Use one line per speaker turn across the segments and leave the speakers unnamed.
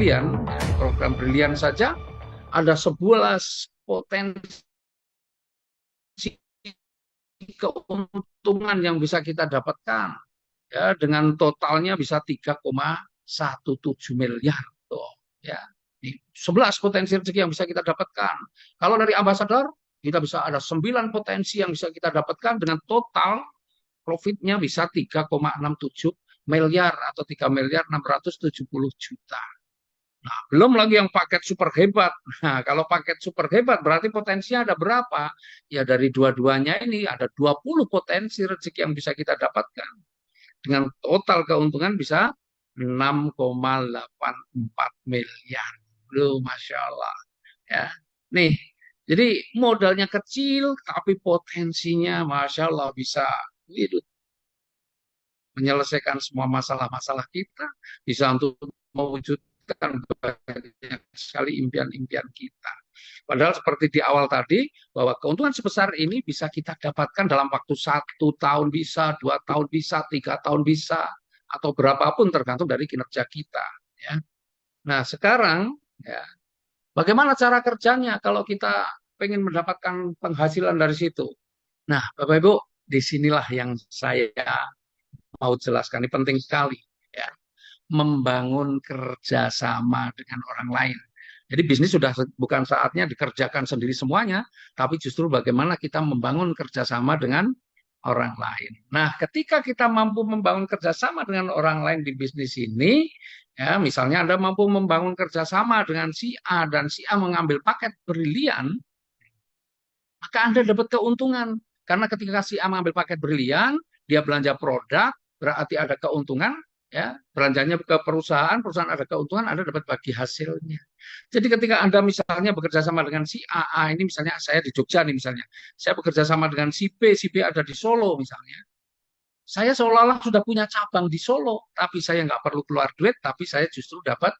Brilian, program Brilian saja ada 11 potensi keuntungan yang bisa kita dapatkan, ya, dengan totalnya bisa 3,17 miliar tuh, ya. 11 potensi rezeki yang bisa kita dapatkan. Kalau dari ambasador kita bisa ada 9 potensi yang bisa kita dapatkan dengan total profitnya bisa 3,67 miliar atau 3 miliar 670 juta. Nah, belum lagi yang paket super hebat. Nah, kalau paket super hebat berarti potensinya ada berapa? Ya dari dua-duanya ini ada 20 potensi rezeki yang bisa kita dapatkan. Dengan total keuntungan bisa 6,84 miliar. Loh, Masya Allah. Ya. Nih, jadi modalnya kecil tapi potensinya Masya Allah bisa menyelesaikan semua masalah-masalah kita, bisa untuk mewujudkan banyak sekali impian-impian kita. Padahal seperti di awal tadi, bahwa keuntungan sebesar ini bisa kita dapatkan dalam waktu 1 tahun bisa, 2 tahun bisa, 3 tahun bisa, atau berapapun tergantung dari kinerja kita. Ya. Nah sekarang, ya, bagaimana cara kerjanya kalau kita pengen mendapatkan penghasilan dari situ? Nah, Bapak Ibu, disinilah yang saya mau jelaskan, ini penting sekali, ya, membangun kerjasama dengan orang lain. Jadi bisnis sudah bukan saatnya dikerjakan sendiri semuanya, tapi justru bagaimana kita membangun kerjasama dengan orang lain. Nah, ketika kita mampu membangun kerjasama dengan orang lain di bisnis ini, ya, misalnya Anda mampu membangun kerjasama dengan si A dan si A mengambil paket brilian, maka Anda dapat keuntungan. Karena ketika si A mengambil paket brilian, dia belanja produk, berarti ada keuntungan, ya, belanjanya ke perusahaan, perusahaan ada keuntungan, Anda dapat bagi hasilnya. Jadi ketika Anda misalnya bekerja sama dengan si A ini misalnya saya di Jogja nih misalnya, saya bekerja sama dengan si B ada di Solo misalnya, saya seolah-olah sudah punya cabang di Solo, tapi saya nggak perlu keluar duit, tapi saya justru dapat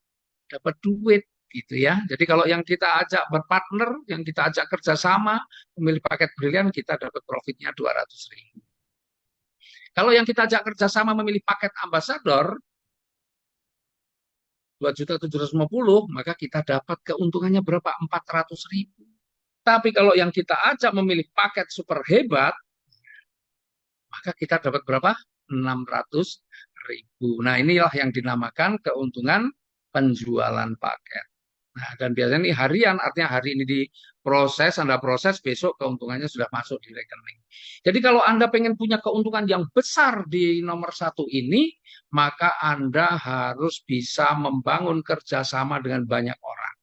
dapat duit gitu ya. Jadi kalau yang kita ajak berpartner, yang kita ajak kerjasama, memilih paket brilian, kita dapat profitnya 200.000. Kalau yang kita ajak kerjasama memilih paket ambasador, 2.750.000, maka kita dapat keuntungannya berapa? 400.000. Tapi kalau yang kita ajak memilih paket super hebat, maka kita dapat berapa? 600.000. Nah, inilah yang dinamakan keuntungan penjualan paket. Nah, dan biasanya ini harian, artinya hari ini diproses, Anda proses, besok keuntungannya sudah masuk di rekening. Jadi kalau Anda pengen punya keuntungan yang besar di nomor 1 ini, maka Anda harus bisa membangun kerjasama dengan banyak orang.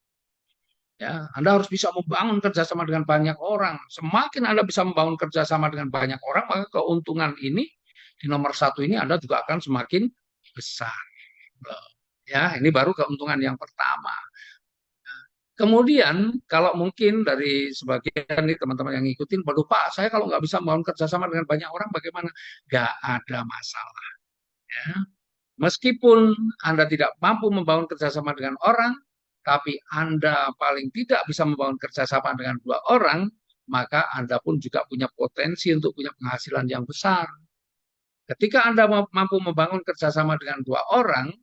Ya, Anda harus bisa membangun kerjasama dengan banyak orang. Semakin Anda bisa membangun kerjasama dengan banyak orang, maka keuntungan ini di nomor 1 ini Anda juga akan semakin besar. Ya, ini baru keuntungan yang pertama. Kemudian kalau mungkin dari sebagian nih teman-teman yang ngikutin, waduh Pak, saya kalau nggak bisa membangun kerjasama dengan banyak orang, bagaimana? Nggak ada masalah. Ya. Meskipun Anda tidak mampu membangun kerjasama dengan orang, tapi Anda paling tidak bisa membangun kerjasama dengan 2 orang, maka Anda pun juga punya potensi untuk punya penghasilan yang besar. Ketika Anda mampu membangun kerjasama dengan 2 orang,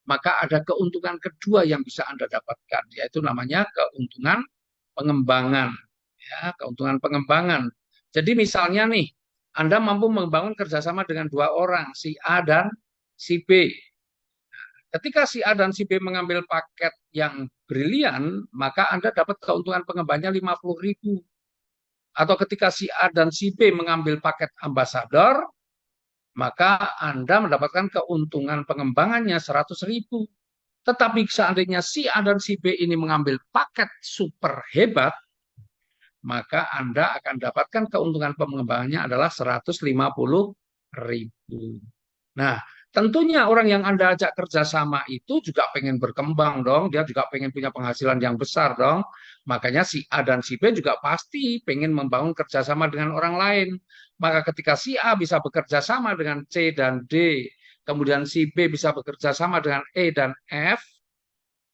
maka ada keuntungan kedua yang bisa Anda dapatkan, yaitu namanya keuntungan pengembangan. Ya, keuntungan pengembangan. Jadi misalnya nih, Anda mampu membangun kerjasama dengan 2 orang, si A dan si B. Ketika si A dan si B mengambil paket yang brilian, maka Anda dapat keuntungan pengembangannya 50.000. Atau ketika si A dan si B mengambil paket ambasador, maka Anda mendapatkan keuntungan pengembangannya 100.000. Tetapi seandainya si A dan si B ini mengambil paket super hebat, maka Anda akan dapatkan keuntungan pengembangannya adalah 150.000. Nah, tentunya orang yang Anda ajak kerjasama itu juga pengen berkembang dong, dia juga pengen punya penghasilan yang besar dong. Makanya si A dan si B juga pasti pengen membangun kerjasama dengan orang lain. Maka ketika si A bisa bekerja sama dengan C dan D, kemudian si B bisa bekerja sama dengan E dan F,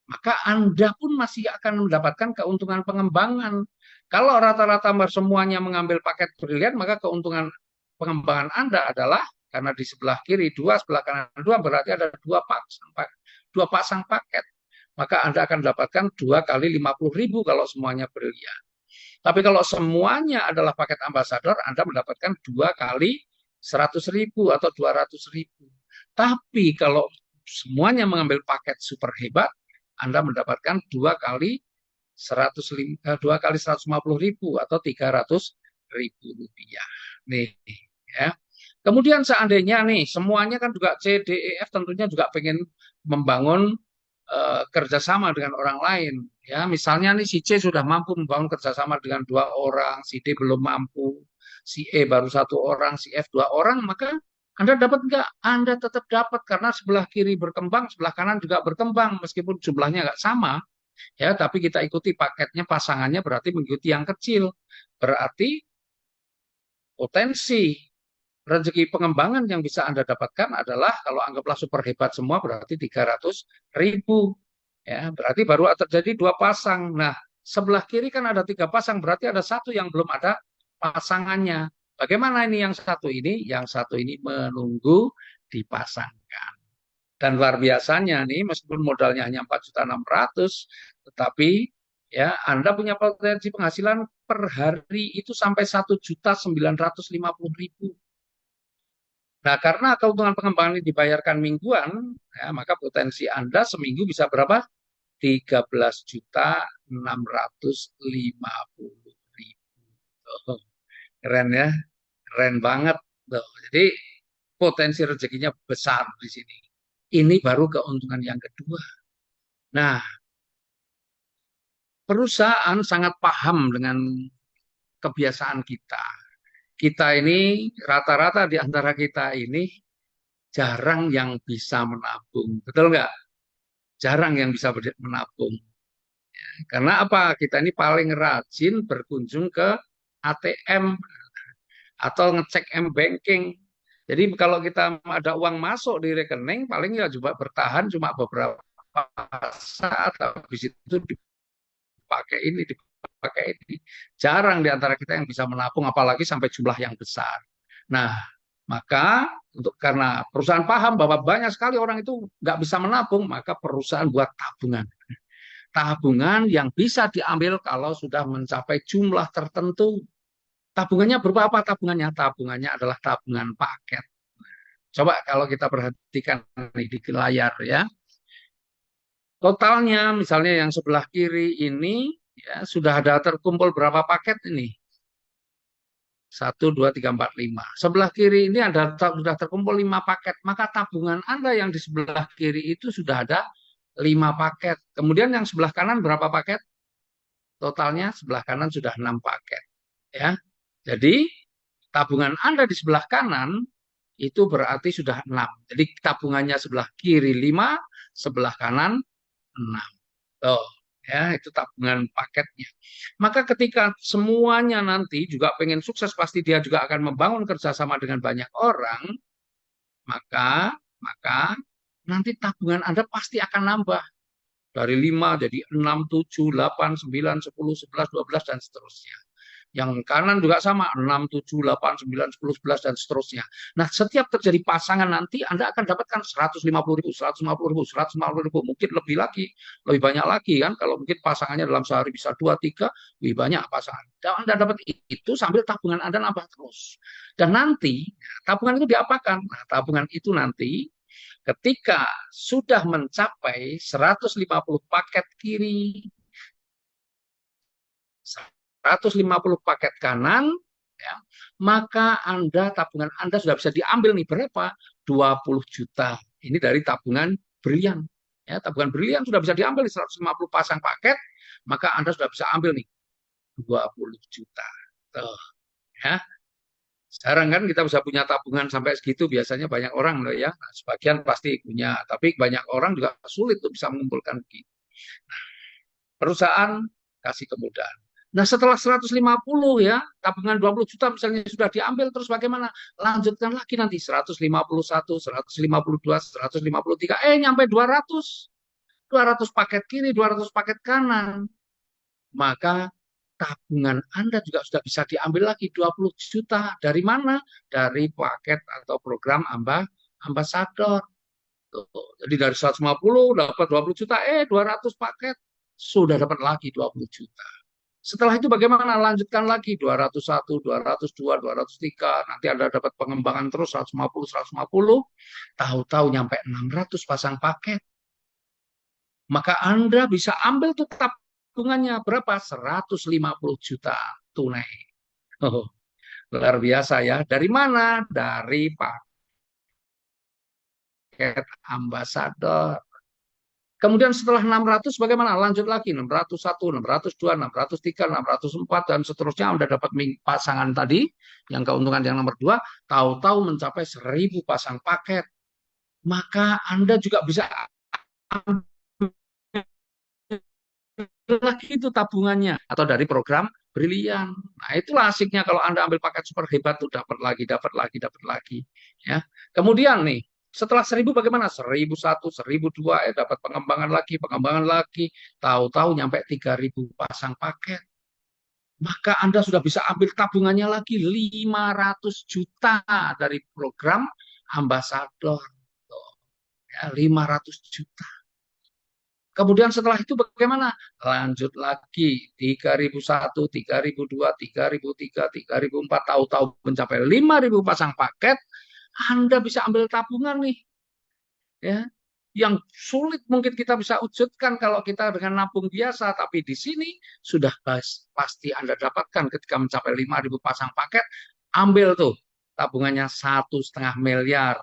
maka Anda pun masih akan mendapatkan keuntungan pengembangan. Kalau rata-rata semuanya mengambil paket brilian, maka keuntungan pengembangan Anda adalah, karena di sebelah kiri 2, sebelah kanan 2, berarti ada 2 pasang paket. maka Anda akan mendapatkan 2 kali 50.000 kalau semuanya brilian. Tapi kalau semuanya adalah paket ambasador, Anda mendapatkan 2 kali 100.000 atau 200.000. Tapi kalau semuanya mengambil paket super hebat, Anda mendapatkan 2 kali 2 kali 150.000 atau 300.000 rupiah. Nih, ya. Kemudian seandainya nih semuanya kan juga C, D, E, F tentunya juga pengen membangun kerjasama dengan orang lain. Ya, misalnya nih si C sudah mampu membangun kerjasama dengan 2 orang, si D belum mampu, si E baru 1 orang, si F 2 orang, maka Anda dapat nggak? Anda tetap dapat karena sebelah kiri berkembang, sebelah kanan juga berkembang meskipun jumlahnya nggak sama. Ya, tapi kita ikuti paketnya, pasangannya berarti mengikuti yang kecil. Berarti potensi rezeki pengembangan yang bisa Anda dapatkan adalah kalau anggaplah super hebat semua berarti 300.000. Ya, berarti baru terjadi 2 pasang. Nah, sebelah kiri kan ada 3 pasang, berarti ada satu yang belum ada pasangannya. Bagaimana ini yang satu ini? Yang satu ini menunggu dipasangkan. Dan luar biasanya nih, meskipun modalnya hanya 4.600.000, tetapi ya Anda punya potensi penghasilan per hari itu sampai 1.950.000. Nah, karena keuntungan pengembangan ini dibayarkan mingguan, ya, maka potensi Anda seminggu bisa berapa? 13.650.000. Oh, keren ya, keren banget. Tuh. Jadi potensi rezekinya besar di sini. Ini baru keuntungan yang kedua. Nah, perusahaan sangat paham dengan kebiasaan kita. Kita ini rata-rata di antara kita ini jarang yang bisa menabung. Betul nggak? Jarang yang bisa menabung. Karena apa? Kita ini paling rajin berkunjung ke ATM atau ngecek M-banking. Jadi kalau kita ada uang masuk di rekening, paling ya coba bertahan cuma beberapa saat, habis itu dipakai ini, dipakai ini. Jarang di antara kita yang bisa menabung, apalagi sampai jumlah yang besar. Nah, maka karena perusahaan paham bahwa banyak sekali orang itu nggak bisa menabung, maka perusahaan buat tabungan. Tabungan yang bisa diambil kalau sudah mencapai jumlah tertentu. Tabungannya berupa apa tabungannya? Tabungannya adalah tabungan paket. Coba kalau kita perhatikan nih di layar ya. Totalnya misalnya yang sebelah kiri ini ya sudah ada terkumpul berapa paket ini? 1, 2, 3, 4, 5. Sebelah kiri ini sudah terkumpul 5 paket. Maka tabungan Anda yang di sebelah kiri itu sudah ada 5 paket. Kemudian yang sebelah kanan berapa paket? Totalnya sebelah kanan sudah 6 paket. Ya. Jadi tabungan Anda di sebelah kanan itu berarti sudah 6. Jadi tabungannya sebelah kiri 5, sebelah kanan 6. Oh, ya, itu tabungan paketnya. Maka ketika semuanya nanti juga pengen sukses, pasti dia juga akan membangun kerjasama dengan banyak orang, maka nanti tabungan Anda pasti akan nambah. Dari 5 jadi 6, 7, 8, 9, 10, 11, 12, dan seterusnya. Yang kanan juga sama, 6, 7, 8, 9, 10, 11, dan seterusnya. Nah, setiap terjadi pasangan nanti, Anda akan dapatkan 150.000, 150.000, 150.000, mungkin lebih lagi, lebih banyak lagi kan, kalau mungkin pasangannya dalam sehari bisa 2, 3, lebih banyak pasangan. Dan Anda dapat itu sambil tabungan Anda nambah terus. Dan nanti, tabungan itu diapakan? Nah, tabungan itu nanti, ketika sudah mencapai 150 paket kiri, 150 paket kanan, ya, maka tabungan Anda sudah bisa diambil nih berapa? 20 juta. Ini dari tabungan brilian. Ya, tabungan brilian sudah bisa diambil di 150 pasang paket, maka Anda sudah bisa ambil nih 20 juta. Tuh, ya. Sekarang kan kita bisa punya tabungan sampai segitu, biasanya banyak orang loh ya. Nah, sebagian pasti punya, tapi banyak orang juga sulit untuk bisa mengumpulkan begitu. Nah, perusahaan kasih kemudahan. Nah, setelah 150 ya, tabungan 20 juta misalnya sudah diambil, terus bagaimana? Lanjutkan lagi nanti 151, 152, 153, nyampe 200. 200 paket kiri, 200 paket kanan. Maka tabungan Anda juga sudah bisa diambil lagi 20 juta. Dari mana? Dari paket atau program ambasador. Tuh. Jadi dari 150 dapat 20 juta, 200 paket sudah dapat lagi 20 juta. Setelah itu bagaimana? Lanjutkan lagi 201, 202, 203, nanti Anda dapat pengembangan terus 150, 150, tahu-tahu nyampe 600 pasang paket. Maka Anda bisa ambil tuh tabungannya berapa? 150 juta tunai. Oh, luar biasa ya. Dari mana? Dari paket ambasador. Kemudian setelah 600 bagaimana? Lanjut lagi 601, 602, 603, 604 dan seterusnya Anda dapat pasangan tadi yang keuntungan yang nomor 2 tahu-tahu mencapai 1000 pasang paket. Maka Anda juga bisa ambil lagi itu tabungannya atau dari program Brilian. Nah, itulah asiknya kalau Anda ambil paket super hebat tuh dapat lagi, dapat lagi, dapat lagi. Ya. Kemudian nih, setelah 1000 bagaimana? 1001, 1002, dapat pengembangan lagi. Tahu-tahu nyampe 3000 pasang paket. Maka Anda sudah bisa ambil tabungannya lagi 500 juta dari program ambasador. Tuh, ya, 500 juta. Kemudian setelah itu bagaimana? Lanjut lagi 3001, 3002, 3003, 3004, tahu-tahu mencapai 5000 pasang paket, Anda bisa ambil tabungan nih. Ya, yang sulit mungkin kita bisa wujudkan kalau kita dengan nabung biasa, tapi di sini sudah pasti Anda dapatkan ketika mencapai 5000 pasang paket, ambil tuh tabungannya 1,5 miliar.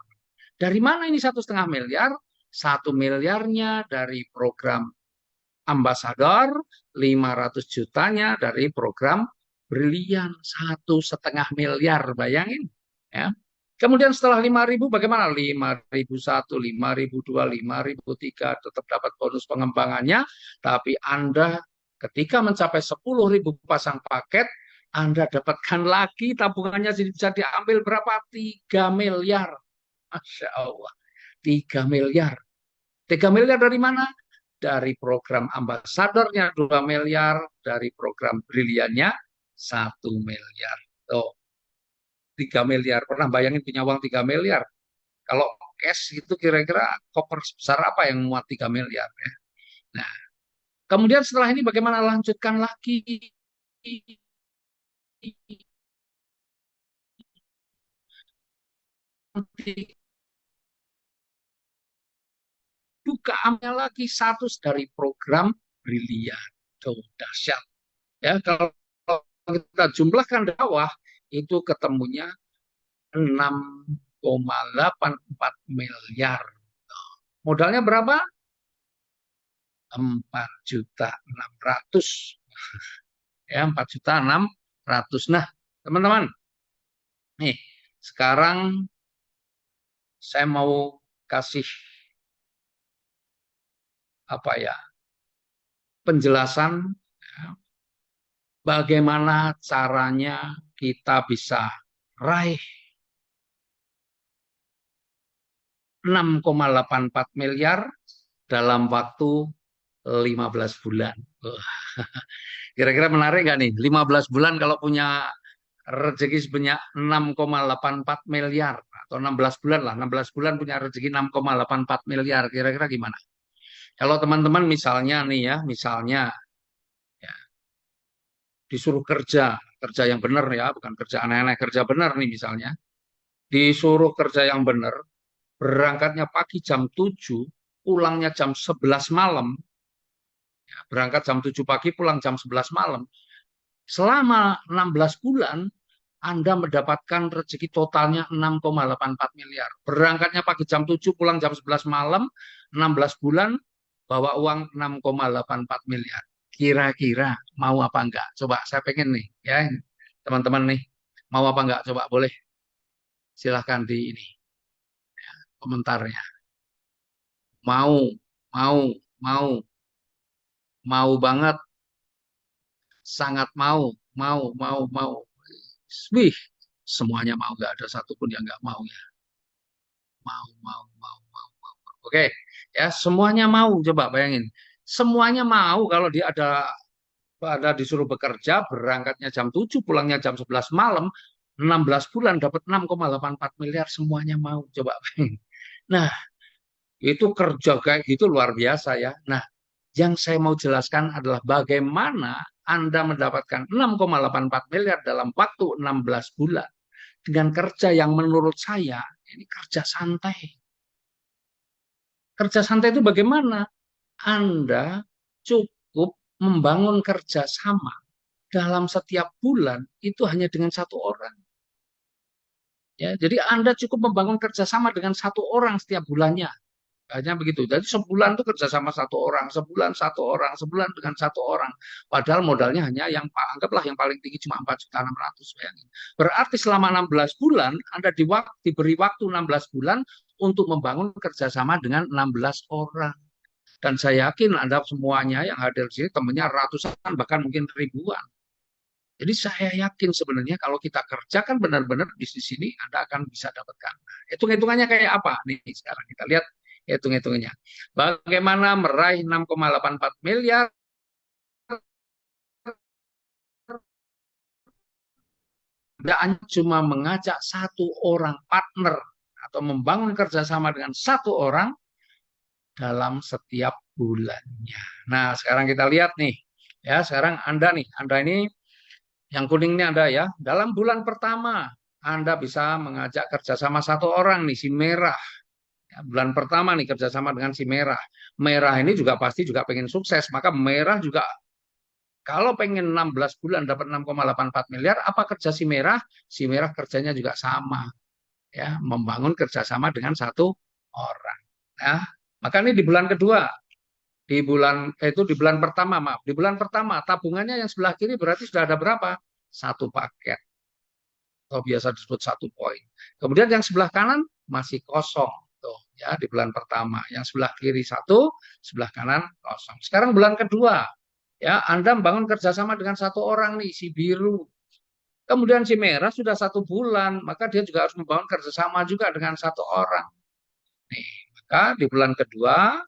Dari mana ini 1,5 miliar? 1 miliarnya dari program ambasador, 500 jutanya dari program Brilian, 1,5 miliar, bayangin. Ya. Kemudian setelah 5.000 bagaimana? 5.001, 5.002, 5.003 tetap dapat bonus pengembangannya, tapi Anda ketika mencapai 10.000 pasang paket, Anda dapatkan lagi tabungannya bisa diambil berapa? 3 miliar. Masya Allah. 3 miliar. 3 miliar dari mana? Dari program ambasadornya 2 miliar, dari program briliannya 1 miliar. Tuh, 3 miliar. Pernah bayangin punya uang 3 miliar? Kalau cash itu kira-kira koper sebesar apa yang muat 3 miliar ya? Nah, kemudian setelah ini bagaimana lanjutkan lagi? Buka amnya lagi satu dari program brilian. Tuh, dahsyat. Ya, kalau kita jumlahkan di bawah itu ketemunya 6,84 miliar. Modalnya berapa? 4.600.000. Ya, 4.600.000. Nah, teman-teman, nih, sekarang saya mau kasih apa ya? Penjelasan ya, bagaimana caranya kita bisa raih 6,84 miliar dalam waktu 15 bulan. Kira-kira menarik nggak nih? 15 bulan kalau punya rezeki sebanyak 6,84 miliar atau 16 bulan lah. 16 bulan punya rezeki 6,84 miliar. Kira-kira gimana? Kalau teman-teman misalnya nih ya, misalnya ya, disuruh kerja, kerja yang benar ya, bukan kerja aneh-aneh, kerja benar nih misalnya. Disuruh kerja yang benar, berangkatnya pagi jam 7, pulangnya jam 11 malam, ya, berangkat jam 7 pagi, pulang jam 11 malam. Selama 16 bulan, Anda mendapatkan rezeki totalnya 6,84 miliar. Berangkatnya pagi jam 7, pulang jam 11 malam, 16 bulan, bawa uang 6,84 miliar. Kira-kira mau apa enggak? Coba saya pengen nih, ya teman-teman nih, mau apa enggak? Coba boleh silahkan di ini komentarnya. Mau, mau, mau, mau banget, sangat mau. Wih, semuanya mau, nggak ada satupun yang nggak mau ya. Mau. Oke, ya semuanya mau. Coba bayangin, semuanya mau kalau dia ada disuruh bekerja, berangkatnya jam 7, pulangnya jam 11 malam, 16 bulan dapat 6,84 miliar, semuanya mau. Coba bayangin. Nah, Itu kerja kayak gitu luar biasa ya. Nah, yang saya mau jelaskan adalah bagaimana Anda mendapatkan 6,84 miliar dalam waktu 16 bulan dengan kerja yang menurut saya ini kerja santai. Kerja santai itu bagaimana? Anda cukup membangun kerjasama dalam setiap bulan itu hanya dengan satu orang. Ya, jadi Anda cukup membangun kerjasama dengan satu orang setiap bulannya. Hanya begitu. Jadi sebulan itu kerjasama satu orang, sebulan satu orang, sebulan dengan satu orang. Padahal modalnya hanya yang anggaplah yang paling tinggi cuma 4.600.000. Bayangin. Berarti selama 16 bulan Anda diberi waktu 16 bulan untuk membangun kerjasama dengan 16 orang. Dan saya yakin Anda semuanya yang hadir di sini temannya ratusan bahkan mungkin ribuan. Jadi saya yakin sebenarnya kalau kita kerjakan benar-benar bisnis ini Anda akan bisa dapatkan. Nah, hitung-hitungannya kayak apa? Nih sekarang kita lihat hitung-hitungannya. Bagaimana meraih 6,84 miliar? Anda cuma mengajak satu orang partner atau membangun kerjasama dengan satu orang dalam setiap bulannya. Nah, sekarang kita lihat nih. Ya, sekarang Anda ini yang kuning ini Anda ya. Dalam bulan pertama Anda bisa mengajak kerjasama satu orang nih, si merah. Ya, bulan pertama nih kerjasama dengan si merah. Merah ini juga pasti juga pengen sukses. Maka merah juga kalau pengen 16 bulan dapat 6,84 miliar, apa kerja si merah? Si merah kerjanya juga sama. Ya, membangun kerjasama dengan satu orang. Ya, maka ini di bulan kedua. Di bulan pertama, maaf. Di bulan pertama, tabungannya yang sebelah kiri berarti sudah ada berapa? Satu paket. Atau biasa disebut satu poin. Kemudian yang sebelah kanan masih kosong. Tuh, ya, di bulan pertama. Yang sebelah kiri satu, sebelah kanan kosong. Sekarang bulan kedua, ya, Anda membangun kerjasama dengan satu orang nih, si biru. Kemudian si merah sudah satu bulan, maka dia juga harus membangun kerjasama juga dengan satu orang. Nih, maka di bulan kedua,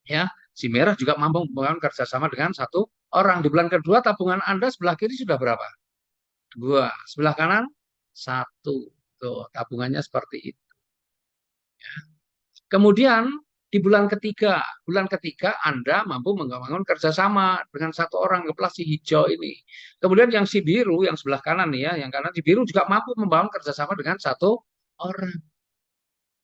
ya, si merah juga mampu membangun kerjasama dengan satu orang. Di bulan kedua, tabungan Anda sebelah kiri sudah berapa? Dua. Sebelah kanan, satu. Tuh, tabungannya seperti itu. Kemudian di bulan ketiga Anda mampu membangun kerjasama dengan satu orang, kepala si hijau ini. Kemudian yang si biru, yang sebelah kanan nih ya, yang kanan si biru juga mampu membangun kerjasama dengan satu orang.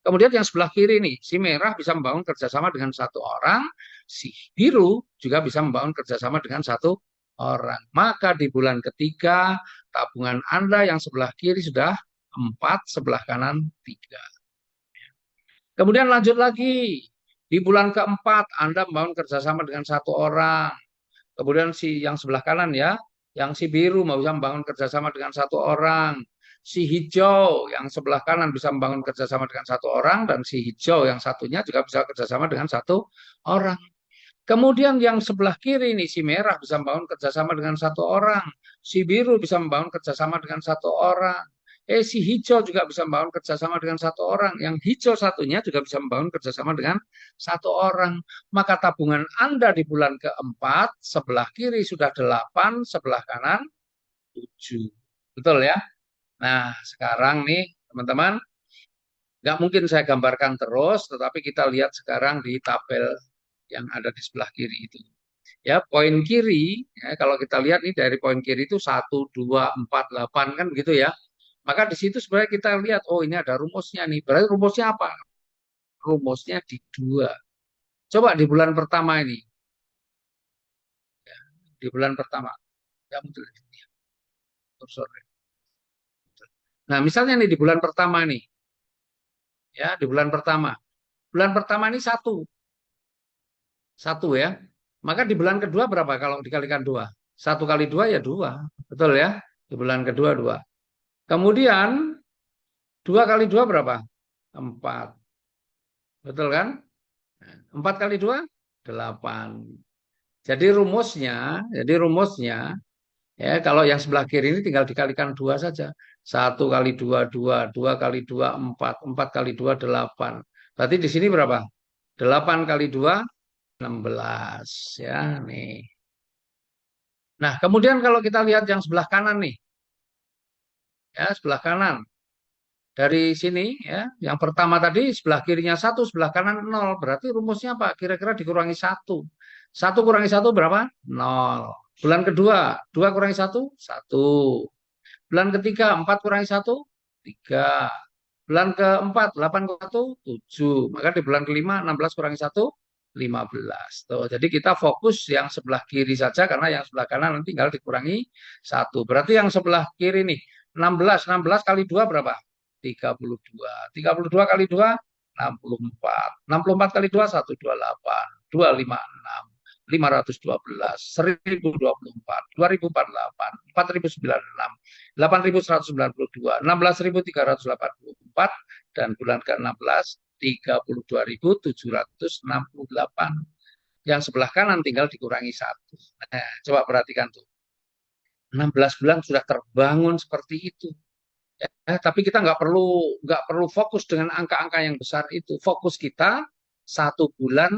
Kemudian yang sebelah kiri nih, si merah bisa membangun kerjasama dengan satu orang, si biru juga bisa membangun kerjasama dengan satu orang. Maka di bulan ketiga, tabungan Anda yang sebelah kiri sudah 4, sebelah kanan 3. Kemudian lanjut lagi, di bulan keempat Anda membangun kerjasama dengan satu orang. Kemudian si yang sebelah kanan ya, yang si biru mau bisa membangun kerjasama dengan satu orang. Si hijau yang sebelah kanan bisa membangun kerjasama dengan satu orang, dan si hijau yang satunya juga bisa kerjasama dengan satu orang. Kemudian yang sebelah kiri ini si merah bisa membangun kerjasama dengan satu orang, si biru bisa membangun kerjasama dengan satu orang. Si hijau juga bisa membangun kerjasama dengan satu orang. Yang hijau satunya juga bisa membangun kerjasama dengan satu orang. Maka tabungan Anda di bulan keempat, sebelah kiri sudah 8, sebelah kanan 7. Betul ya? Nah, sekarang nih teman-teman, nggak mungkin saya gambarkan terus, tetapi kita lihat sekarang di tabel yang ada di sebelah kiri itu. Ya, poin kiri, ya, kalau kita lihat nih dari poin kiri itu 1, 2, 4, 8 kan begitu ya. Maka di situ sebenarnya kita lihat, oh ini ada rumusnya nih. Berarti rumusnya apa? Rumusnya di 2. Coba di bulan pertama ini. Ya, di bulan pertama. Ya, betul. Nah, misalnya nih di bulan pertama nih. Ya, di bulan pertama. Bulan pertama ini satu. Satu ya. Maka di bulan kedua berapa kalau dikalikan 2? Satu kali 2 ya 2. Betul ya? Di bulan kedua 2. Kemudian 2 kali 2 berapa? 4. Betul kan? 4 kali 2? 8. Jadi rumusnya, ya kalau yang sebelah kiri ini tinggal dikalikan 2 saja. 1 kali 2, 2. 2 kali 2, 4. 4 kali 2, 8. Berarti di sini berapa? 8 kali 2, 16. Ya, nih. Nah, kemudian kalau kita lihat yang sebelah kanan nih. Ya, sebelah kanan. dari sini ya. Yang pertama tadi sebelah kirinya 1, sebelah kanan 0. Berarti rumusnya apa? Kira-kira dikurangi 1. 1 kurangi 1 berapa? 0. Bulan kedua, 2 kurangi 1, 1. Bulan ketiga, 4 kurangi 1, 3. Bulan keempat, 8 kurangi 1, 7. Maka di bulan kelima, 16 kurangi 1, 15. Tuh, jadi kita fokus yang sebelah kiri saja, karena yang sebelah kanan nanti tinggal dikurangi 1. Berarti yang sebelah kiri nih, 16. 16 kali 2 berapa? 32. 32 kali 2, 64. 64 kali 2, 128. 256. 512, 1024, 2048, 4096, 8192, 16384, dan bulan ke-16 32.768. Yang sebelah kanan tinggal dikurangi 1. Nah, coba perhatikan tuh. 16 bulan sudah terbangun seperti itu. Tapi kita nggak perlu fokus dengan angka-angka yang besar itu. Fokus kita 1 bulan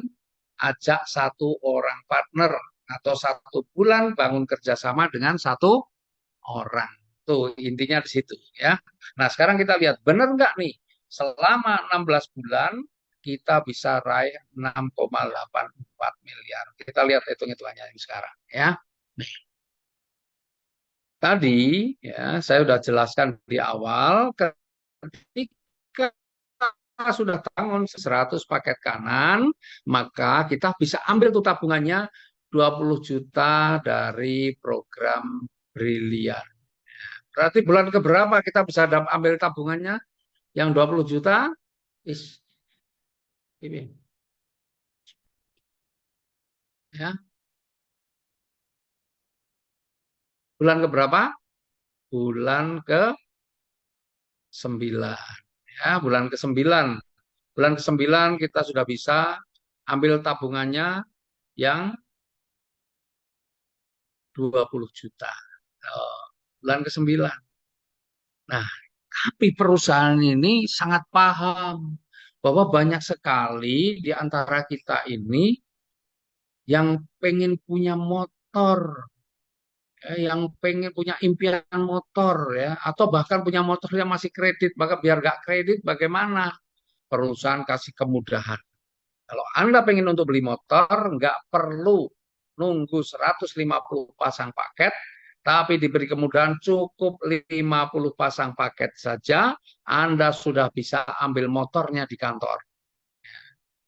ajak 1 orang partner, atau 1 bulan bangun kerjasama dengan 1 orang. Tuh intinya di situ ya. Nah sekarang kita lihat benar nggak nih, selama 16 bulan kita bisa raih 6,84 miliar. Kita lihat hitung-hitungannya sekarang ya. Tadi ya saya sudah jelaskan di awal, ketika sudah bangun 100 paket kanan, maka kita bisa ambil tuh tabungannya 20 juta dari program Brilian. Berarti bulan keberapa kita bisa ambil tabungannya yang 20 juta? Is ini ya. Bulan keberapa? Bulan ke-9. Ya, bulan ke-9. Bulan ke-9 kita sudah bisa ambil tabungannya yang 20 juta. Bulan ke-9. Nah, tapi perusahaan ini sangat paham bahwa banyak sekali di antara kita ini yang pengen punya motor, yang pengen punya impian motor ya, atau bahkan punya motor yang masih kredit, maka biar nggak kredit bagaimana? Perusahaan kasih kemudahan. Kalau Anda pengen untuk beli motor, nggak perlu nunggu 150 pasang paket, tapi diberi kemudahan cukup 50 pasang paket saja, Anda sudah bisa ambil motornya di kantor.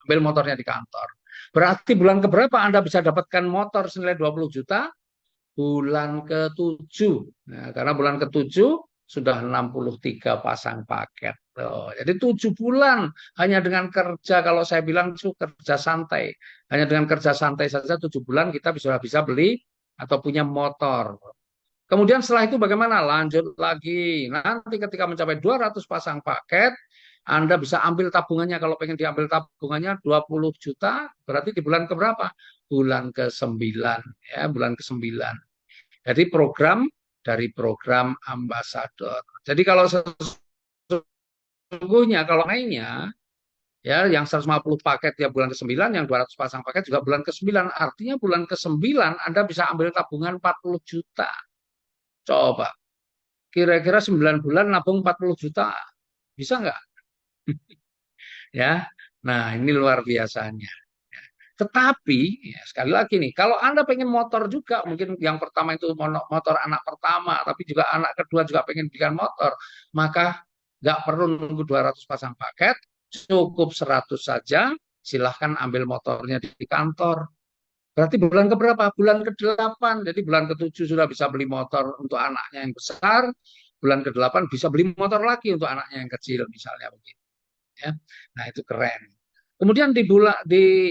Ambil motornya di kantor. Berarti bulan keberapa Anda bisa dapatkan motor senilai 20 juta? Bulan ke-7. Nah, karena bulan ke-7 sudah 63 pasang paket. Oh, jadi 7 bulan hanya dengan kerja, kalau saya bilang itu kerja santai. Hanya dengan kerja santai saja 7 bulan kita bisa beli atau punya motor. Kemudian setelah itu bagaimana? Lanjut lagi. Nanti ketika mencapai 200 pasang paket, Anda bisa ambil tabungannya. Kalau pengen diambil tabungannya 20 juta, berarti di bulan keberapa? Bulan ke-9. Ya, bulan ke-9. Jadi dari program ambasador. Jadi kalau sesungguhnya kalau lainnya ya yang 150 paket ya bulan ke-9, yang 200 pasang paket juga bulan ke-9. Artinya bulan ke-9 Anda bisa ambil tabungan 40 juta. Coba kira-kira 9 bulan nabung 40 juta. Bisa nggak? Ya. Nah, ini luar biasanya. Tetapi, ya, sekali lagi nih, kalau Anda pengen motor juga, mungkin yang pertama itu motor anak pertama, tapi juga anak kedua juga pengen belikan motor, maka nggak perlu nunggu 200 pasang paket, cukup 100 saja, silahkan ambil motornya di kantor. Berarti bulan keberapa? Bulan ke-8. Jadi bulan ke-7 sudah bisa beli motor untuk anaknya yang besar, bulan ke-8 bisa beli motor lagi untuk anaknya yang kecil, misalnya begitu. Ya. Nah, itu keren. Kemudian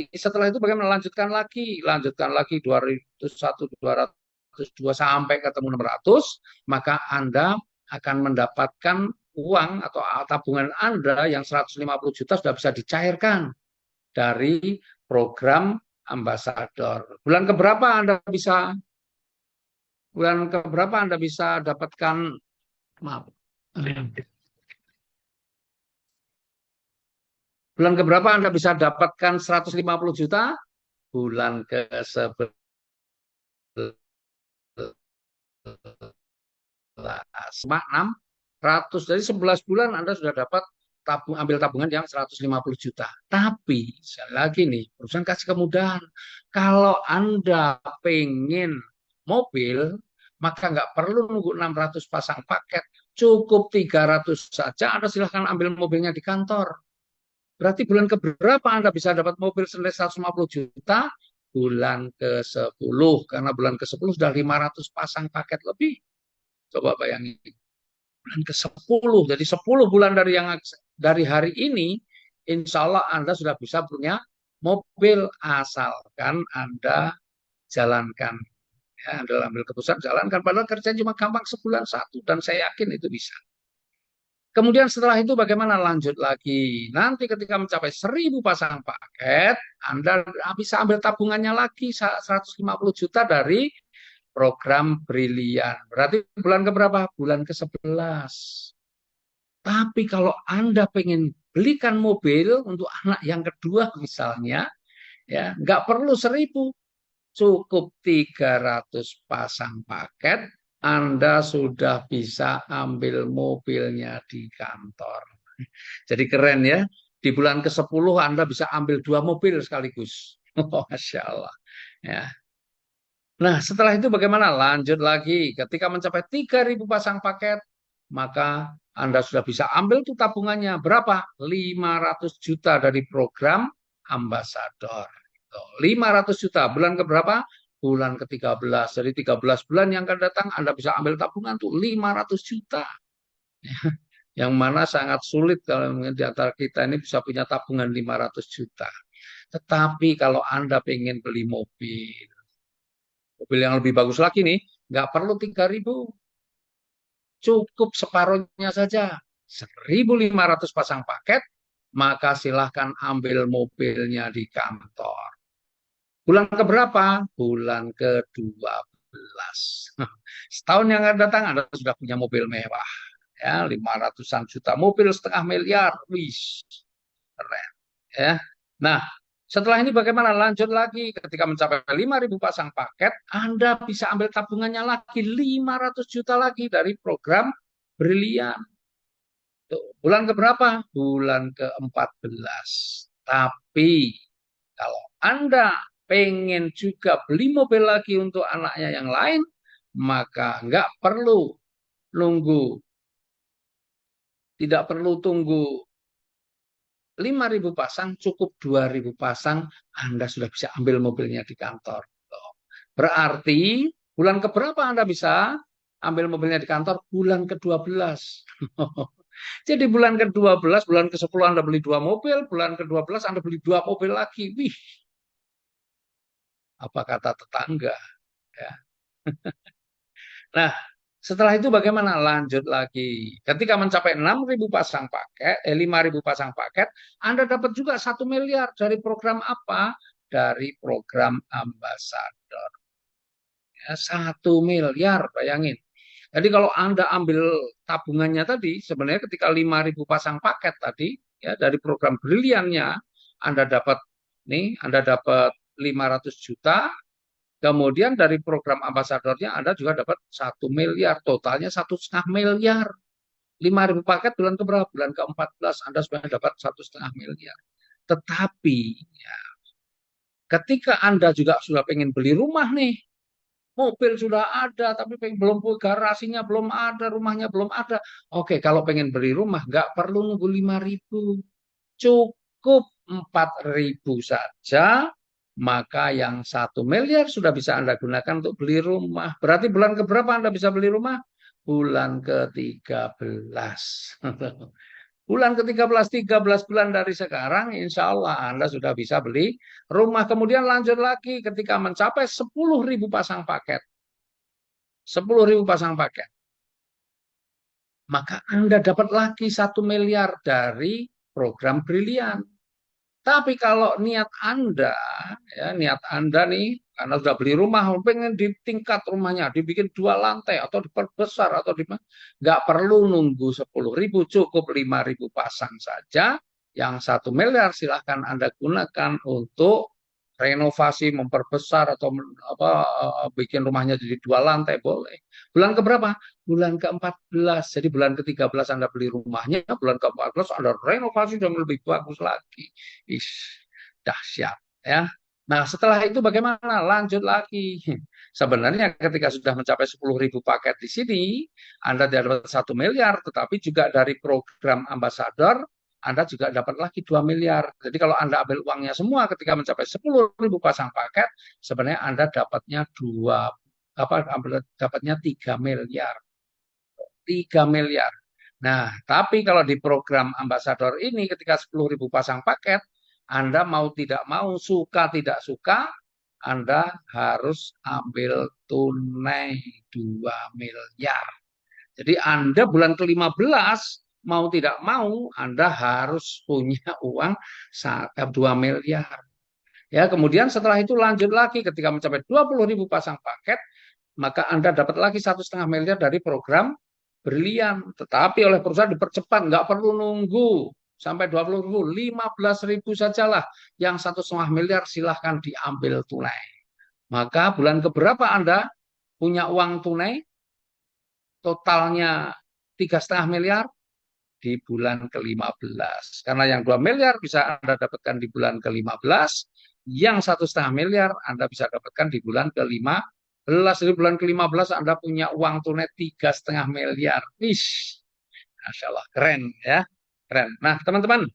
setelah itu bagaimana, lanjutkan lagi 201, 202 sampai ketemu 600, maka Anda akan mendapatkan uang atau tabungan Anda yang 150 juta sudah bisa dicairkan dari program ambasador. Bulan keberapa Anda bisa dapatkan, maaf. Bulan keberapa Anda bisa dapatkan 150 juta? Bulan ke-11. 6 dari 11 bulan Anda sudah dapat ambil tabungan yang 150 juta. Tapi sekali lagi nih, perusahaan kasih kemudahan. Kalau Anda pengen mobil, maka nggak perlu nunggu 600 pasang paket. Cukup 300 saja, Anda silahkan ambil mobilnya di kantor. Berarti bulan keberapa Anda bisa dapat mobil senilai 150 juta? Bulan ke-10. Karena bulan ke-10 sudah 500 pasang paket lebih. Coba bayangin. Bulan ke-10. Jadi 10 bulan dari hari ini, insya Allah Anda sudah bisa punya mobil asalkan Anda jalankan. Ya, Anda ambil keputusan jalankan. Padahal kerjaan cuma gampang sebulan satu. Dan saya yakin itu bisa. Kemudian setelah itu bagaimana lanjut lagi? Nanti ketika mencapai 1.000 pasang paket, Anda bisa ambil tabungannya lagi 150 juta dari program Brilian. Berarti bulan keberapa? Bulan ke-11. Tapi kalau Anda pengen belikan mobil untuk anak yang kedua misalnya, ya nggak perlu 1.000, cukup 300 pasang paket, Anda sudah bisa ambil mobilnya di kantor. Jadi keren ya, di bulan ke-10 Anda bisa ambil 2 mobil sekaligus. Masya Allah. Ya. Nah, setelah itu bagaimana? Lanjut lagi. Ketika mencapai 3.000 pasang paket, maka Anda sudah bisa ambil tuh tabungannya. Berapa? 500 juta dari program Ambasador. 500 juta. Bulan keberapa? Bulan ke-13. Jadi 13 bulan yang akan datang Anda bisa ambil tabungan tuh 500 juta. Yang mana sangat sulit kalau di antara kita ini bisa punya tabungan 500 juta. Tetapi kalau Anda pengen beli mobil yang lebih bagus lagi nih, nggak perlu 3.000, cukup separuhnya saja. 1.500 pasang paket, maka silahkan ambil mobilnya di kantor. Bulan keberapa? Bulan ke-12. Setahun yang akan datang Anda sudah punya mobil mewah. Ya, 500-an juta, mobil setengah miliar. Wih, keren. Ya. Nah, setelah ini bagaimana? Lanjut lagi. Ketika mencapai 5.000 pasang paket, Anda bisa ambil tabungannya lagi 500 juta lagi dari program Brilian. Bulan keberapa? Bulan ke-14. Tapi kalau Anda pengen juga beli mobil lagi untuk anaknya yang lain, maka nggak perlu nunggu. Tidak perlu tunggu 5.000 pasang, cukup 2.000 pasang, Anda sudah bisa ambil mobilnya di kantor. Berarti bulan keberapa Anda bisa ambil mobilnya di kantor? Bulan ke-12. Jadi bulan ke-12, bulan ke-10 Anda beli 2 mobil, bulan ke-12 Anda beli 2 mobil lagi. Wih, apa kata tetangga? Ya. Nah, setelah itu bagaimana? Lanjut lagi. Ketika mencapai 6.000 pasang paket, 5.000 pasang paket, Anda dapat juga 1 miliar dari program apa? Dari program Ambasador. Ya, 1 miliar, bayangin. Jadi kalau Anda ambil tabungannya tadi, sebenarnya ketika 5.000 pasang paket tadi, ya dari program Briliannya, Anda dapat 500 juta. Kemudian dari program ambasadornya Anda juga dapat 1 miliar, totalnya 1,5 miliar. 5.000 paket bulan keberapa? Bulan ke-14 Anda sudah dapat 1,5 miliar. Tetapi ya, ketika Anda juga sudah pengen beli rumah nih, mobil sudah ada, tapi belum garasinya belum ada, rumahnya belum ada. Oke, kalau pengen beli rumah nggak perlu nunggu 5.000, cukup 4.000 saja, maka yang 1 miliar sudah bisa Anda gunakan untuk beli rumah. Berarti bulan keberapa Anda bisa beli rumah? Bulan ke-13. Bulan ke-13, 13 bulan dari sekarang, insya Allah Anda sudah bisa beli rumah. Kemudian lanjut lagi ketika mencapai 10.000 pasang paket. 10.000 pasang paket. Maka Anda dapat lagi 1 miliar dari program Brilian. Tapi kalau niat Anda, ya niat Anda nih, karena sudah beli rumah, pengen di tingkat rumahnya, dibikin 2 lantai atau diperbesar atau nggak perlu nunggu 10.000, cukup 5.000 pasang saja. Yang 1 miliar silahkan Anda gunakan untuk renovasi, memperbesar atau bikin rumahnya jadi 2 lantai boleh. Bulan keberapa? Bulan ke-14. Jadi bulan ke-13 Anda beli rumahnya, bulan ke-14 Anda renovasi dan lebih bagus lagi. Ish, dahsyat ya. Nah, setelah itu bagaimana? Lanjut lagi. Sebenarnya ketika sudah mencapai 10.000 paket di sini, Anda dapat 1 miliar, tetapi juga dari program ambasador anda juga dapat lagi 2 miliar. Jadi kalau Anda ambil uangnya semua ketika mencapai 10.000 pasang paket, sebenarnya Anda dapatnya dapatnya 3 miliar. 3 miliar. Nah, tapi kalau di program ambasador ini ketika 10.000 pasang paket, Anda mau tidak mau, suka tidak suka, Anda harus ambil tunai 2 miliar. Jadi Anda bulan ke-15 mau tidak mau Anda harus punya uang 2 miliar. Ya, kemudian setelah itu lanjut lagi ketika mencapai 20.000 pasang paket, maka Anda dapat lagi 1,5 miliar dari program Brilian. Tetapi oleh perusahaan dipercepat, nggak perlu nunggu sampai 20.000, 15.000 sajalah. Yang 1,5 miliar silahkan diambil tunai. Maka bulan keberapa Anda punya uang tunai? Totalnya 3,5 miliar di bulan ke-15. Karena yang 2 miliar bisa Anda dapatkan di bulan ke-15, yang 1,5 miliar Anda bisa dapatkan di bulan ke-15. Di bulan ke-15 Anda punya uang tunai 3,5 miliar. Wish, Masya Allah, keren ya. Keren. Nah, teman-teman,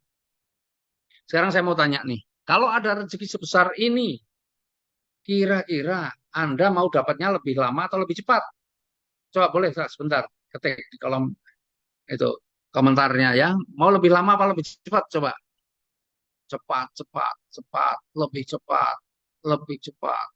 sekarang saya mau tanya nih, kalau ada rezeki sebesar ini, kira-kira Anda mau dapatnya lebih lama atau lebih cepat? Coba boleh sebentar ketik di kolom itu komentarnya ya. Mau lebih lama apa lebih cepat? Coba. Cepat, cepat, cepat, lebih cepat, lebih cepat,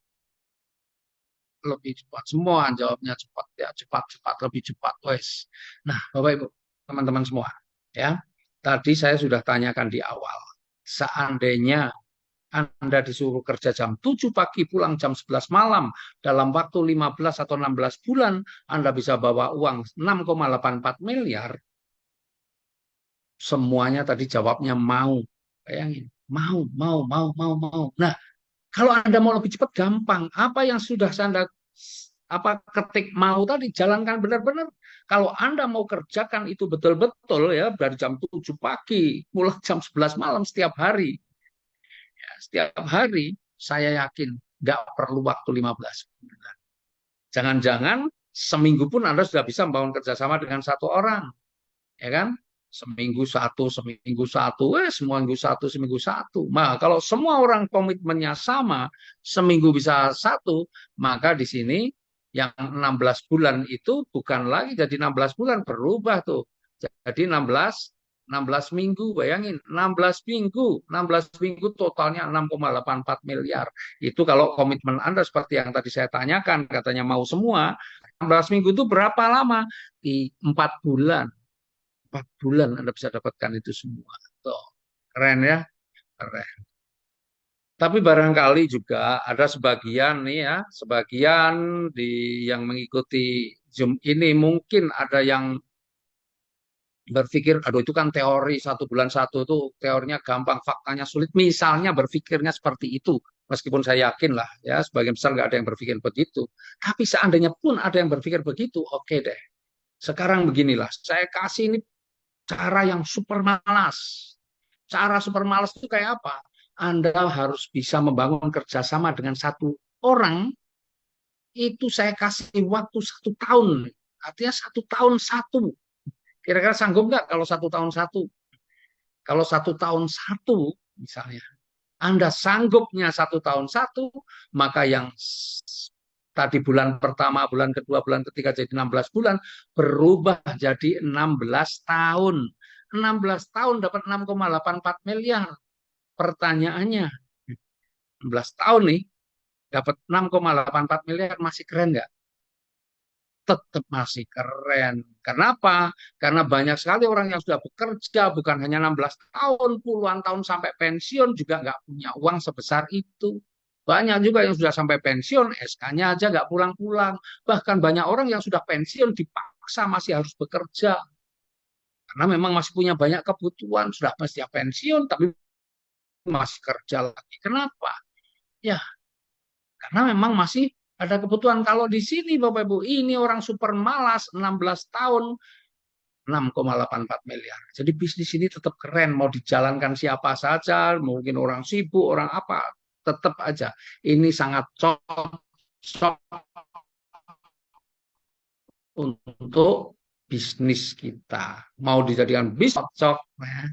lebih cepat. Semua jawabnya cepat ya, cepat, cepat, lebih cepat, wes. Nah, Bapak Ibu, teman-teman semua, ya. Tadi saya sudah tanyakan di awal. Seandainya Anda disuruh kerja jam 7 pagi, pulang jam 11 malam, dalam waktu 15 atau 16 bulan, Anda bisa bawa uang 6,84 miliar, semuanya tadi jawabnya mau. Bayangin, mau. Nah, kalau Anda mau lebih cepat, gampang. Apa yang sudah Anda ketik mau tadi, jalankan benar-benar. Kalau Anda mau kerjakan itu betul-betul ya, dari jam 7 pagi, pulang jam 11 malam setiap hari. Ya, setiap hari, saya yakin nggak perlu waktu 15 bulan. Jangan-jangan seminggu pun Anda sudah bisa membangun kerjasama dengan satu orang. Ya kan? Seminggu satu, seminggu satu. Nah, kalau semua orang komitmennya sama, seminggu bisa satu, maka di sini yang 16 bulan itu bukan lagi jadi 16 bulan, berubah tuh. Jadi 16 minggu, bayangin, 16 minggu totalnya 6,84 miliar. Itu kalau komitmen Anda seperti yang tadi saya tanyakan, katanya mau semua, 16 minggu itu berapa lama? Di 4 bulan. 4 bulan Anda bisa dapatkan itu semua. Tuh, keren ya, keren. Tapi barangkali juga ada sebagian nih ya, sebagian yang mengikuti Zoom ini mungkin ada yang berpikir, aduh itu kan teori 1 bulan satu itu teorinya gampang, faktanya sulit. Misalnya berpikirnya seperti itu, meskipun saya yakin lah ya sebagian besar nggak ada yang berpikir begitu. Tapi seandainya pun ada yang berpikir begitu, oke deh. Sekarang beginilah, saya kasih ini cara yang super malas. Cara super malas itu kayak apa? Anda harus bisa membangun kerjasama dengan satu orang, itu saya kasih waktu 1 tahun. Artinya 1 tahun satu. Kira-kira sanggup nggak kalau 1 tahun satu? Kalau 1 tahun satu, misalnya, Anda sanggupnya 1 tahun satu, maka yang tadi bulan pertama, bulan kedua, bulan ketiga jadi 16 bulan, berubah jadi 16 tahun. 16 tahun dapat 6,84 miliar. Pertanyaannya, 16 tahun nih, dapat 6,84 miliar, masih keren nggak? Tetap masih keren. Kenapa? Karena banyak sekali orang yang sudah bekerja, bukan hanya 16 tahun, puluhan tahun sampai pensiun, juga nggak punya uang sebesar itu. Banyak juga yang sudah sampai pensiun, SK-nya aja nggak pulang-pulang. Bahkan banyak orang yang sudah pensiun dipaksa masih harus bekerja. Karena memang masih punya banyak kebutuhan, sudah pasti pensiun, tapi masih kerja lagi. Kenapa? Ya, karena memang masih ada kebutuhan. Kalau di sini Bapak Ibu, ini orang super malas 16 tahun 6,84 miliar. Jadi bisnis ini tetap keren, mau dijalankan siapa saja, mungkin orang sibuk, orang apa, tetap aja. Ini sangat cocok untuk bisnis kita. Mau dijadikan bisnis cocok, ya.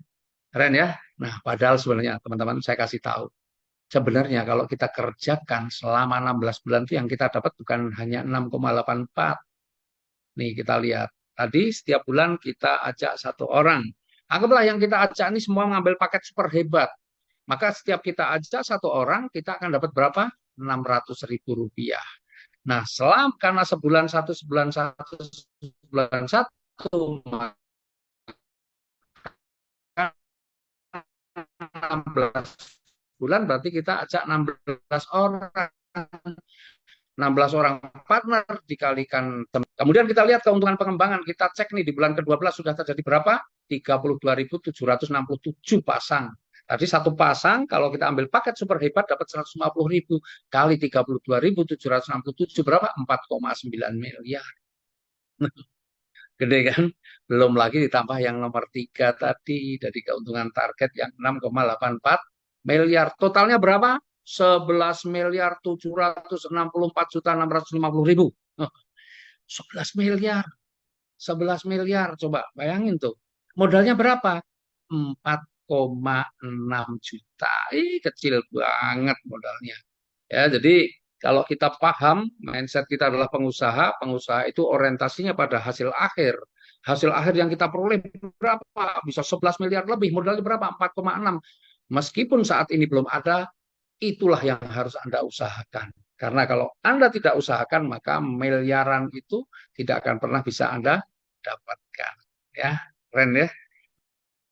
Keren ya. Nah, padahal sebenarnya teman-teman saya kasih tahu. Sebenarnya kalau kita kerjakan selama 16 bulan itu yang kita dapat bukan hanya 6,84. Nih kita lihat. Tadi setiap bulan kita ajak satu orang. Anggaplah yang kita ajak ini semua mengambil paket super hebat. Maka setiap kita ajak satu orang, kita akan dapat berapa? 600.000 rupiah. Nah, karena sebulan satu, maka 16 bulan berarti kita ajak 16 orang. 16 orang partner dikalikan. Kemudian kita lihat keuntungan pengembangan. Kita cek nih di bulan ke-12 sudah terjadi berapa? 32.767 pasang. Tadi satu pasang kalau kita ambil paket super hebat dapat 150.000 kali 32.767 berapa? 4,9 miliar. Gede kan? Belum lagi ditambah yang nomor 3 tadi dari keuntungan target yang 6,84 miliar. Totalnya berapa? 11.764.650.000. 11 miliar. 11 miliar. Coba bayangin tuh. Modalnya berapa? 4,6 juta. Kecil banget modalnya. Ya, jadi kalau kita paham mindset kita adalah pengusaha, pengusaha itu orientasinya pada hasil akhir. Hasil akhir yang kita peroleh berapa? Bisa 11 miliar lebih, modalnya berapa? 4,6. Meskipun saat ini belum ada, itulah yang harus Anda usahakan. Karena kalau Anda tidak usahakan, maka miliaran itu tidak akan pernah bisa Anda dapatkan. Ya, keren ya,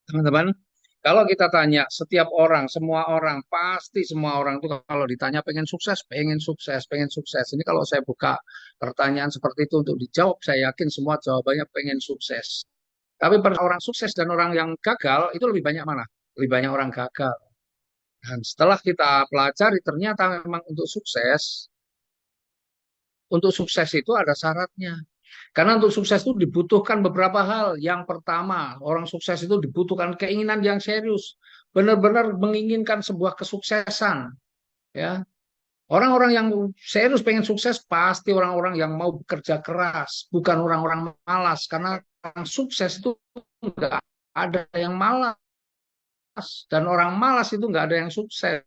teman-teman. Kalau kita tanya setiap orang, semua orang, pasti semua orang itu kalau ditanya pengen sukses, pengen sukses, pengen sukses. Ini kalau saya buka pertanyaan seperti itu untuk dijawab, saya yakin semua jawabannya pengen sukses. Tapi orang sukses dan orang yang gagal, itu lebih banyak mana? Lebih banyak orang gagal. Dan setelah kita pelajari, ternyata memang untuk sukses itu ada syaratnya. Karena untuk sukses itu dibutuhkan beberapa hal. Yang pertama, orang sukses itu dibutuhkan keinginan yang serius, benar-benar menginginkan sebuah kesuksesan. Ya, orang-orang yang serius pengen sukses pasti orang-orang yang mau bekerja keras, bukan orang-orang malas. Karena orang sukses itu nggak ada yang malas dan orang malas itu nggak ada yang sukses.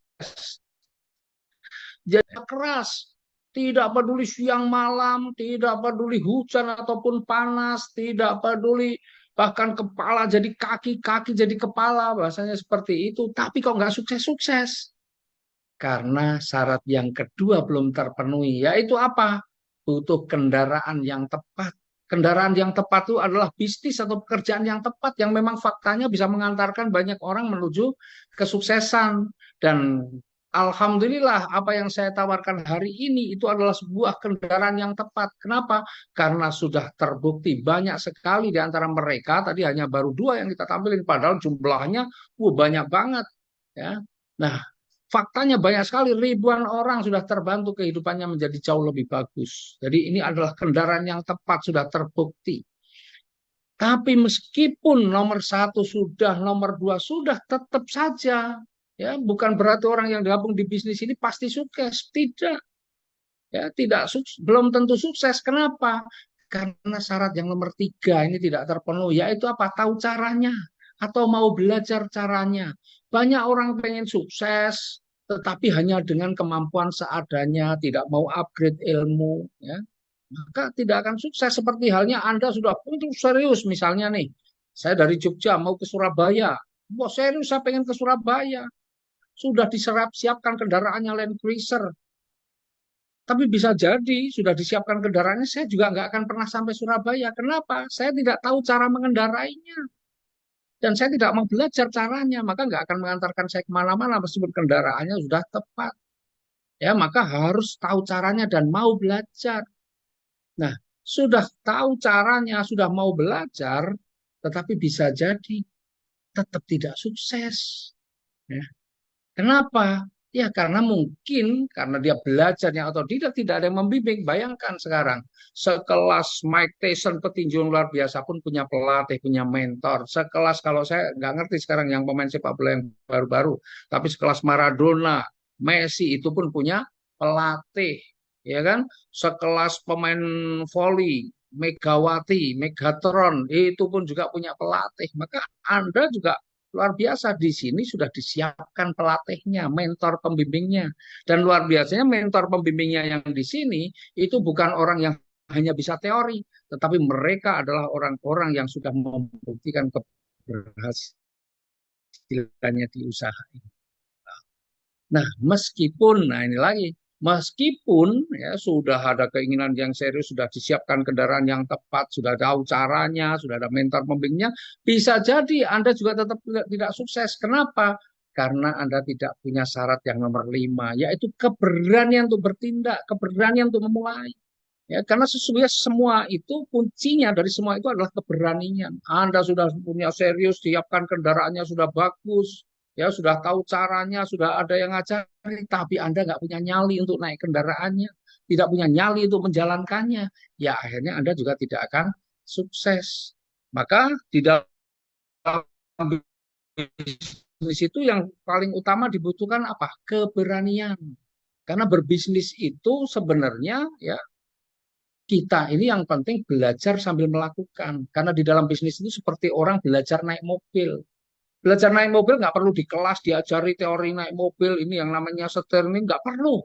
Jadi keras, tidak peduli siang malam, tidak peduli hujan ataupun panas, tidak peduli bahkan kepala jadi kaki, kaki jadi kepala, bahasanya seperti itu. Tapi kok nggak sukses-sukses? Karena syarat yang kedua belum terpenuhi, yaitu apa? Butuh kendaraan yang tepat. Kendaraan yang tepat itu adalah bisnis atau pekerjaan yang tepat yang memang faktanya bisa mengantarkan banyak orang menuju kesuksesan. Dan alhamdulillah apa yang saya tawarkan hari ini itu adalah sebuah kendaraan yang tepat. Kenapa? Karena sudah terbukti banyak sekali di antara mereka, tadi hanya baru dua yang kita tampilin, padahal jumlahnya banyak banget. Ya. Nah, faktanya banyak sekali, ribuan orang sudah terbantu kehidupannya menjadi jauh lebih bagus. Jadi ini adalah kendaraan yang tepat, sudah terbukti. Tapi meskipun nomor satu sudah, nomor dua sudah, tetap saja. Ya, bukan berarti orang yang gabung di bisnis ini pasti sukses. Tidak. Ya, tidak belum tentu sukses. Kenapa? Karena syarat yang nomor tiga ini tidak terpenuhi. Yaitu apa? Tahu caranya. Atau mau belajar caranya. Banyak orang pengen sukses, tetapi hanya dengan kemampuan seadanya, tidak mau upgrade ilmu, ya, maka tidak akan sukses. Seperti halnya Anda sudah untuk serius, misalnya nih, saya dari Jogja mau ke Surabaya, wah serius saya pengen ke Surabaya, sudah siapkan kendaraannya Land Cruiser, tapi bisa jadi sudah disiapkan kendaraannya, saya juga nggak akan pernah sampai Surabaya. Kenapa? Saya tidak tahu cara mengendarainya. Dan saya tidak mau belajar caranya, maka nggak akan mengantarkan saya kemana-mana meskipun kendaraannya sudah tepat. Ya, maka harus tahu caranya dan mau belajar. Nah, sudah tahu caranya, sudah mau belajar, tetapi bisa jadi tetap tidak sukses. Ya. Kenapa? Ya karena mungkin karena dia belajarnya otodidak tidak ada yang membimbing. Bayangkan sekarang sekelas Mike Tyson petinju yang luar biasa pun punya pelatih, punya mentor. Sekelas kalau saya nggak ngerti sekarang yang pemain sepak bola yang baru-baru, tapi sekelas Maradona, Messi itu pun punya pelatih, ya kan? Sekelas pemain voli, Megawati, Megatron itu pun juga punya pelatih. Maka Anda juga luar biasa, di sini sudah disiapkan pelatihnya, mentor pembimbingnya. Dan luar biasanya mentor pembimbingnya yang di sini itu bukan orang yang hanya bisa teori, tetapi mereka adalah orang-orang yang sudah membuktikan keberhasilannya di usaha ini. Nah, nah ini lagi, meskipun ya sudah ada keinginan yang serius, sudah disiapkan kendaraan yang tepat, sudah tahu caranya, sudah ada mentor pembimbingnya, bisa jadi Anda juga tetap tidak sukses. Kenapa? Karena Anda tidak punya syarat yang nomor 5, yaitu keberanian untuk bertindak, keberanian untuk memulai. Ya, karena sesungguhnya semua itu kuncinya dari semua itu adalah keberanian. Anda sudah punya serius, siapkan kendaraannya sudah bagus, ya sudah tahu caranya, sudah ada yang ngajari, tapi Anda nggak punya nyali untuk naik kendaraannya, tidak punya nyali untuk menjalankannya, ya akhirnya Anda juga tidak akan sukses. Maka di dalam bisnis itu yang paling utama dibutuhkan apa? Keberanian. Karena berbisnis itu sebenarnya ya kita ini yang penting belajar sambil melakukan. Karena di dalam bisnis itu seperti orang belajar naik mobil. Belajar naik mobil nggak perlu di kelas diajari teori naik mobil. Ini yang namanya setir ini nggak perlu.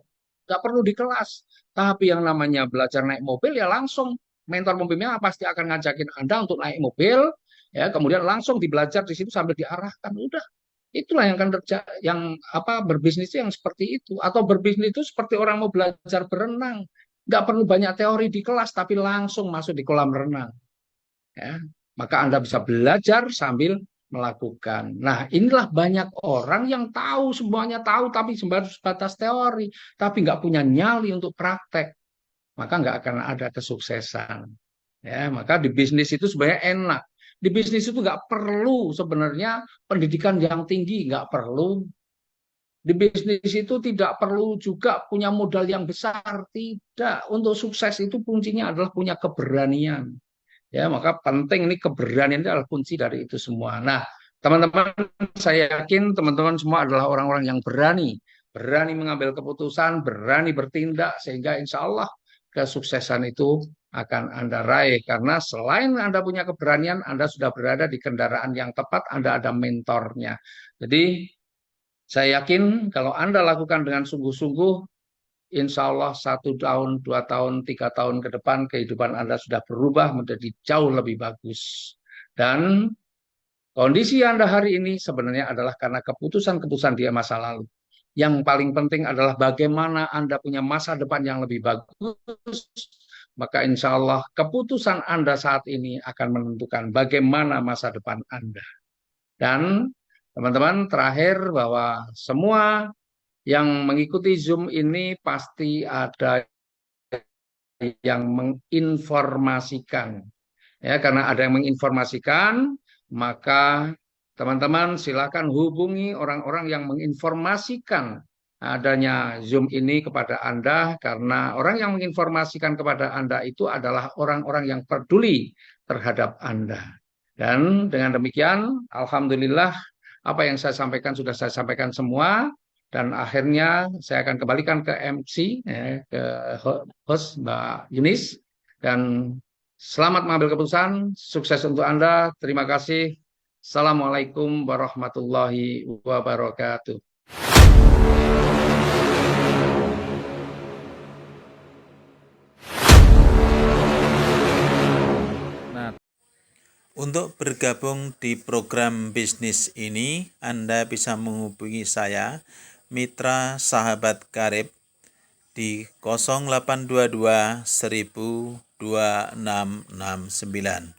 Nggak perlu di kelas. Tapi yang namanya belajar naik mobil ya langsung. Mentor pembimbingnya pasti akan ngajakin Anda untuk naik mobil. Ya, kemudian langsung dibelajar di situ sambil diarahkan. Udah. Itulah yang akan terjadi, yang apa berbisnis itu yang seperti itu. Atau berbisnis itu seperti orang mau belajar berenang, nggak perlu banyak teori di kelas, tapi langsung masuk di kolam renang. Ya. Maka Anda bisa belajar sambil melakukan. Nah, inilah banyak orang yang tahu, semuanya tahu, tapi sebatas teori, tapi nggak punya nyali untuk praktek. Maka nggak akan ada kesuksesan. Ya, maka di bisnis itu sebenarnya enak. Di bisnis itu nggak perlu sebenarnya pendidikan yang tinggi, nggak perlu. Di bisnis itu tidak perlu juga punya modal yang besar, tidak. Untuk sukses itu kuncinya adalah punya keberanian. Ya, maka penting ini keberanian itu adalah kunci dari itu semua. Nah, teman-teman, saya yakin teman-teman semua adalah orang-orang yang berani, berani mengambil keputusan, berani bertindak, sehingga insya Allah kesuksesan itu akan Anda raih. Karena selain Anda punya keberanian, Anda sudah berada di kendaraan yang tepat, Anda ada mentornya. Jadi, saya yakin kalau Anda lakukan dengan sungguh-sungguh, insya Allah 1 tahun, 2 tahun, 3 tahun ke depan kehidupan Anda sudah berubah menjadi jauh lebih bagus. Dan kondisi Anda hari ini sebenarnya adalah karena keputusan-keputusan dia masa lalu. Yang paling penting adalah bagaimana Anda punya masa depan yang lebih bagus. Maka insya Allah keputusan Anda saat ini akan menentukan bagaimana masa depan Anda. Dan teman-teman terakhir bahwa semua yang mengikuti Zoom ini pasti ada yang menginformasikan. Ya, karena ada yang menginformasikan, maka teman-teman silakan hubungi orang-orang yang menginformasikan adanya Zoom ini kepada Anda, karena orang yang menginformasikan kepada Anda itu adalah orang-orang yang peduli terhadap Anda. Dan dengan demikian, alhamdulillah apa yang saya sampaikan sudah saya sampaikan semua. Dan akhirnya saya akan kembalikan ke MC, ya, ke host Mbak Yunis. Dan selamat mengambil keputusan, sukses untuk Anda. Terima kasih. Assalamualaikum warahmatullahi wabarakatuh.
Nah, untuk bergabung di program bisnis ini, Anda bisa menghubungi saya, Mitra Sahabat Karib, di 0822 1000 2669.